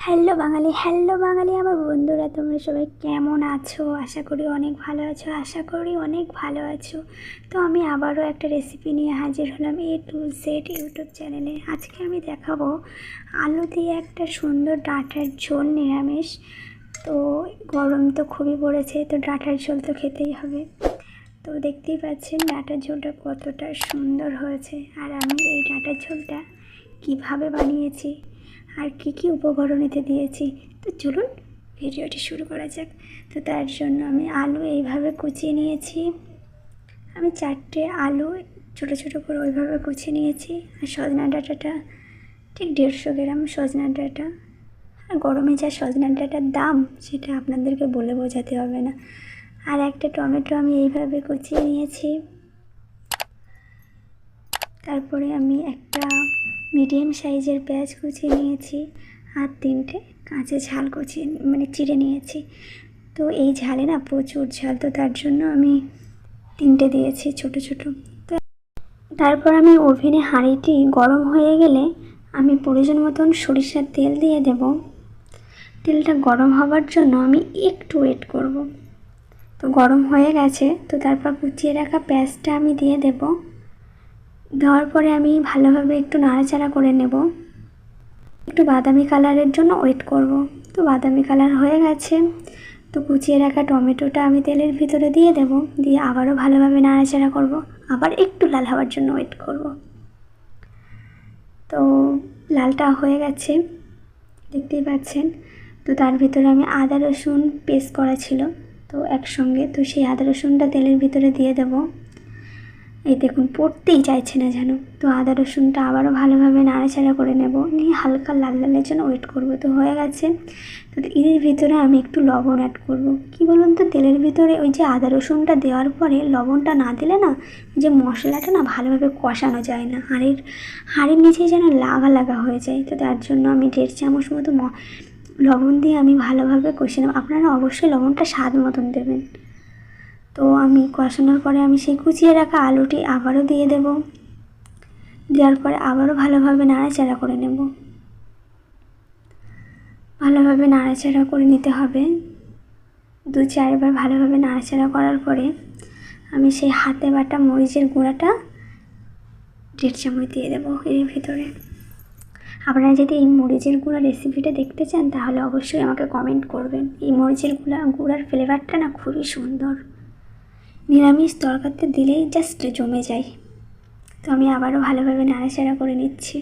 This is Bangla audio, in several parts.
হ্যালো বাঙালি আমার বন্ধুরা, তোমরা সবাই কেমন আছো? আশা করি অনেক ভালো আছো। তো আমি আবারও একটা রেসিপি নিয়ে হাজির হলাম A to Z ইউটিউব চ্যানেলে। আজকে আমি দেখাবো আলু দিয়ে একটা সুন্দর ডাঁটার ঝোল, নিরামিষ। তো গরম তো খুবই পড়েছে, তো ডাঁটার ঝোল তো খেতেই হবে। তো দেখতেই পাচ্ছেন ডাঁটার ঝোলটা কতটা সুন্দর হয়েছে। আর আমি এই ডাঁটার ঝোলটা কিভাবে বানিয়েছি আর কি কি উপকরণ এতে দিয়েছি, তো চলুন ভিডিওটি শুরু করা যাক। তো তার জন্য আমি আলু এইভাবে কুচিয়ে নিয়েছি। আমি 4টে আলু ছোটো ছোটো করে ওইভাবে কুচিয়ে নিয়েছি। আর সজনা ডাঁটাটা ঠিক 150 গ্রাম সজনা ডাঁটা। আর গরমে যা সজনা ডাঁটার দাম সেটা আপনাদেরকে বলে বোঝাতে হবে না। আর একটা টমেটো আমি এইভাবে কুচিয়ে নিয়েছি। তারপরে আমি একটা মিডিয়াম সাইজের পেঁয়াজ কুচিয়ে নিয়েছি। আর 3টে কাঁচা ঝাল কুচিয়ে চিড়ে নিয়েছি। তো এই ঝালে না প্রচুর ঝাল, তো তার জন্য আমি 3টে দিয়েছি ছোট ছোট। তো তারপর আমি ওভেনে হাঁড়িটি গরম হয়ে গেলে আমি প্রয়োজন মতন সরিষার তেল দিয়ে দেব। তেলটা গরম হওয়ার জন্য আমি একটু ওয়েট করব। তো গরম হয়ে গেছে, তো তারপর কুচিয়ে রাখা পেঁয়াজটা আমি দিয়ে দেব। দেওয়ার পরে আমি ভালোভাবে একটু নাড়াচাড়া করে নেব। একটু বাদামি কালারের জন্য ওয়েট করব। তো বাদামি কালার হয়ে গেছে, তো কুচিয়ে রাখা টমেটোটা আমি তেলের ভিতরে দিয়ে দেব। দিয়ে আবারও ভালোভাবে নাড়াচাড়া করব। আবার একটু লাল হওয়ার জন্য ওয়েট করব। তো লালটা হয়ে গেছে, দেখতেই পাচ্ছেন। তো তার ভিতরে আমি আদা রসুন পেস্ট করা ছিল তো একসঙ্গে, তো সেই আদা রসুনটা তেলের ভিতরে দিয়ে দেব। এই দেখুন পড়তেই চাইছে না যেন। তো আদা রসুনটা আবারও ভালোভাবে নাড়াচাড়া করে নেব, নিয়ে হালকা লাল লালের জন্য ওয়েট করব। তো হয়ে গেছে। তো এর ভিতরে আমি একটু লবণ অ্যাড করব। কি বলুন তো, তেলের ভিতরে ওই যে আদা রসুনটা দেওয়ার পরে লবণটা না দিলে না যে মশলাটা না ভালোভাবে কষানো যায় না, হাঁড়ির নিচেই যেন লাগা লাগা হয়ে যায়। তো তার জন্য আমি 1.5 চামচ মতো লবণ দিয়ে আমি ভালোভাবে কষে নেব। আপনারা অবশ্যই লবণটা স্বাদ মতন দেবেন। তো আমি কষানোর পরে আমি সেই কুচিয়ে রাখা আলুটি আবারও দিয়ে দেব। দেওয়ার পরে আবারও ভালোভাবে নাড়াচাড়া করে নেব। ভালোভাবে নাড়াচাড়া করে নিতে হবে। 2-4 বার ভালোভাবে নাড়াচাড়া করার পরে আমি সেই হাতে বাটা মরিচের গুঁড়াটা 1.5 চামচ দিয়ে দেবো এর ভিতরে। আপনারা যদি এই মরিচের গুঁড়া রেসিপিটা দেখতে চান তাহলে অবশ্যই আমাকে কমেন্ট করবেন। এই মরিচের গুঁড়ার ফ্লেভারটা না খুবই সুন্দর, নিরামিষ তরকারিতে দিলেই জাস্ট জমে যায়। তো আমি আবারও ভালোভাবে নাড়াচাড়া করে নিচ্ছি।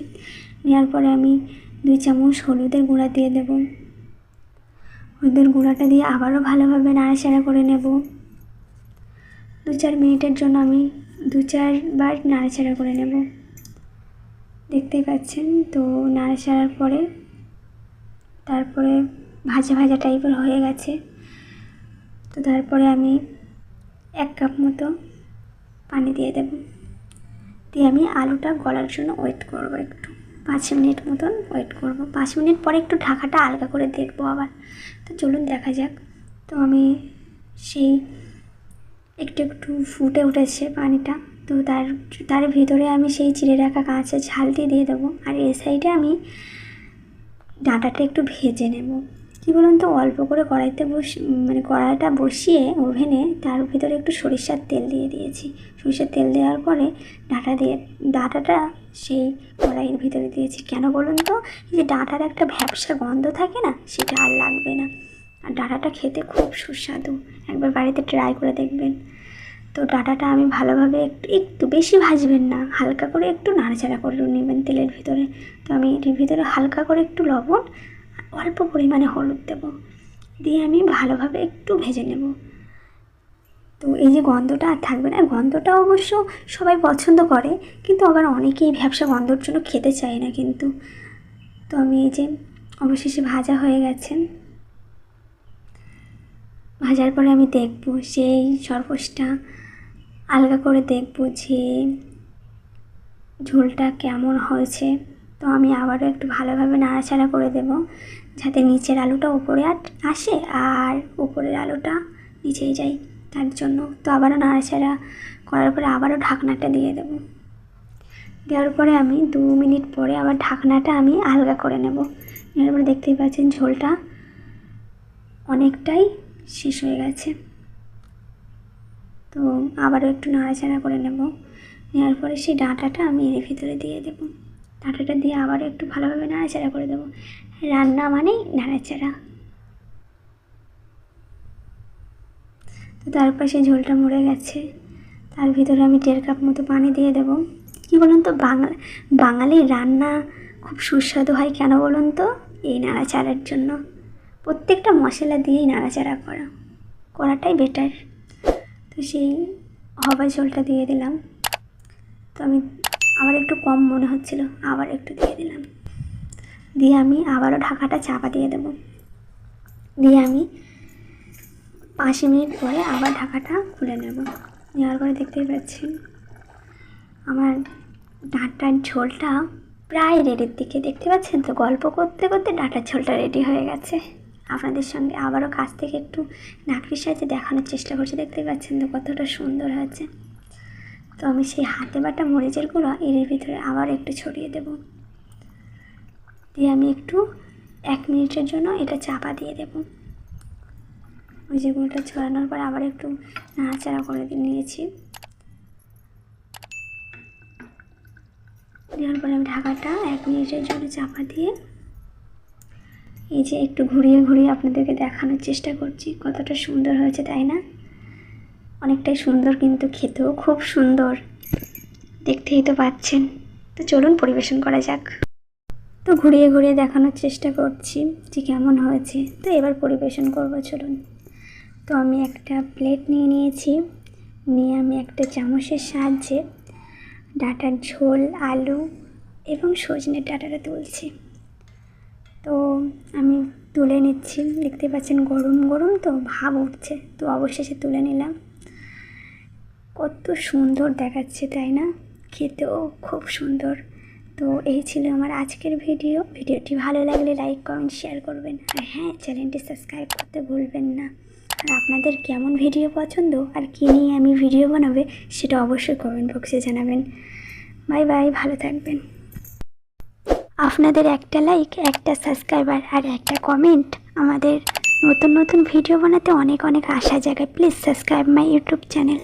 নেওয়ার পরে আমি 2 চামচ হলুদের গুঁড়া দিয়ে দেব। হলুদের গুঁড়াটা দিয়ে আবারও ভালোভাবে নাড়াচাড়া করে নেব। 2-4 মিনিটের জন্য আমি 2-4 বার নাড়াচাড়া করে নেব। দেখতেই পাচ্ছেন। তো নাড়াচাড়ার পরে তারপরে ভাজা ভাজা টাইপের হয়ে গেছে। তো তারপরে আমি 1 কাপ মতো পানি দিয়ে দেব। দিয়ে আমি আলুটা গলার জন্য ওয়েট করব, একটু 5 মিনিট মতন ওয়েট করব। 5 মিনিট পরে একটু ঢাকাটা আলগা করে দেখবো আবার। তো চলুন দেখা যাক। তো আমি সেই একটু ফুটে উঠেছে পানিটা। তো তার ভিতরে আমি সেই চিড়ে রাখা কাঁচা ঝালটি দিয়ে দেবো। আর এই সাইডে আমি ডাঁটাটা একটু ভেজে নেব। কী বলুন তো, অল্প করে কড়াইটা বসিয়ে ওভেনে তার ভিতরে একটু সরিষার তেল দিয়ে দিয়েছি। সরিষার তেল দেওয়ার পরে ডাঁটাটা সেই কড়াইয়ের ভিতরে দিয়েছি। কেন বলুন তো, এই যে ডাঁটার একটা ভ্যাপসা গন্ধ থাকে না, সেটা আর লাগবে না। আর ডাঁটাটা খেতে খুব সুস্বাদু, একবার বাড়িতে ট্রাই করে দেখবেন। তো ডাঁটাটা আমি ভালোভাবে একটু বেশি ভাজবেন না, হালকা করে একটু নাড়াচাড়া করে নেবেন তেলের ভিতরে। তো আমি এর ভিতরে হালকা করে একটু লবণ, অল্প পরিমাণে হলুদ দেব, দিয়ে আমি ভালোভাবে একটু ভেজে নেব। তো এই যে গন্ধটা আর থাকবে না। গন্ধটা অবশ্য সবাই পছন্দ করে, কিন্তু আবার অনেকেই ভ্যাপসা গন্ধর জন্য খেতে চায় না কিন্তু। তো আমি এই যে অবশেষে ভাজা হয়ে গেছে। ভাজার পরে আমি দেখব সেই সরপোষটা আলগা করে দেখব যে ঝোলটা কেমন হয়েছে। তো আমি আবারও একটু ভালোভাবে নাড়াচাড়া করে দেব, যাতে নিচের আলুটা উপরে আসে আর উপরের আলুটা নিচেই যায়, তার জন্য। তো আবারও নাড়াচাড়া করার পরে আবারও ঢাকনাটা দিয়ে দেব। দেওয়ার পরে আমি 2 মিনিট পরে আবার ঢাকনাটা আমি আলগা করে নেব। নেওয়ার পরে দেখতেই পাচ্ছেন ঝোলটা অনেকটাই শেষ হয়ে গেছে। তো আবারও একটু নাড়াচাড়া করে নেব। নেওয়ার পরে সেই ডাঁটাটা আমি এর ভিতরে দিয়ে দেবো। ডাঁটাটা দিয়ে আবারও একটু ভালোভাবে নাড়াচাড়া করে দেবো। রান্না মানেই নাড়াচাড়া। তো তারপর সেই ঝোলটা মরে গেছে। তার ভিতরে আমি 1.5 কাপ মতো পানি দিয়ে দেবো। কী বলুন তো, বাঙালির রান্না খুব সুস্বাদু হয় কেন বলুন তো? এই নাড়াচাড়ার জন্য। প্রত্যেকটা মশলা দিয়েই নাড়াচাড়া করাটাই বেটার। তো সেই হবার ঝোলটা দিয়ে দিলাম। তো আমি আবার একটু কম মনে হচ্ছিল, আবার একটু দিয়ে দিলাম। দিয়ে আমি আবারও ঢাকাটা চাপা দিয়ে দেবো। দিয়ে আমি 5 মিনিট পরে আবার ঢাকাটা খুলে নেব। নেওয়ার পরে দেখতেই পাচ্ছেন আমার ডাঁটার ঝোলটা প্রায় রেডির দিকে। দেখতে পাচ্ছেন তো, গল্প করতে করতে ডাঁটার ঝোলটা রেডি হয়ে গেছে। আপনাদের সঙ্গে আবারও কাছ থেকে একটু নাকড়ির সাহায্যে দেখানোর চেষ্টা করছি। দেখতে পাচ্ছেন তো কতটা সুন্দর হয়েছে। তো আমি সেই হাতে বাটা মরিচের গুঁড়ো এর ভিতরে আবার একটু ছড়িয়ে দেব। দিয়ে আমি একটু 1 মিনিটের জন্য এটা চাপা দিয়ে দেব। মরিচের গুঁড়োটা ছড়ানোর পরে আবার একটু নাড়াচাড়া করে নিয়েছি। দেওয়ার পরে আমি ঢাকাটা 1 মিনিটের জন্য চাপা দিয়ে এই যে একটু ঘুরিয়ে ঘুরিয়ে আপনাদেরকে দেখানোর চেষ্টা করছি। কতটা সুন্দর হয়েছে তাই না? অনেকটাই সুন্দর, কিন্তু খেতেও খুব সুন্দর। দেখতেই তো পাচ্ছেন। তো চলুন পরিবেশন করা যাক। তো ঘুরিয়ে ঘুরিয়ে দেখানোর চেষ্টা করছি যে কেমন হয়েছে। তো এবার পরিবেশন করব, চলুন। তো আমি একটা প্লেট নিয়ে নিয়েছি। নিয়ে আমি একটা চামচের সাহায্যে ডাঁটার ঝোল, আলু এবং সজনের ডাঁটাটা তুলছি। তো আমি তুলে নিচ্ছি। দেখতে পাচ্ছেন গরম গরম তো ভাব উঠছে। তো অবশেষে তুলে নিলাম। কত সুন্দর দেখাচ্ছে তাই না? খেতেও খুব সুন্দর। তো এই ছিল আমার আজকের ভিডিওটি ভালো লাগলে লাইক, কমেন্ট, শেয়ার করবেন। আর হ্যাঁ, চ্যানেলটি সাবস্ক্রাইব করতে ভুলবেন না। আর আপনাদের কেমন ভিডিও পছন্দ আর কী নিয়ে আমি ভিডিও বানাবে সেটা অবশ্যই কমেন্ট বক্সে জানাবেন। বাই বাই, ভালো থাকবেন। আপনাদের একটা লাইক, একটা সাবস্ক্রাইবার আর একটা কমেন্ট আমাদের নতুন নতুন ভিডিও বানাতে অনেক অনেক আশা জাগায়। Please subscribe my YouTube channel.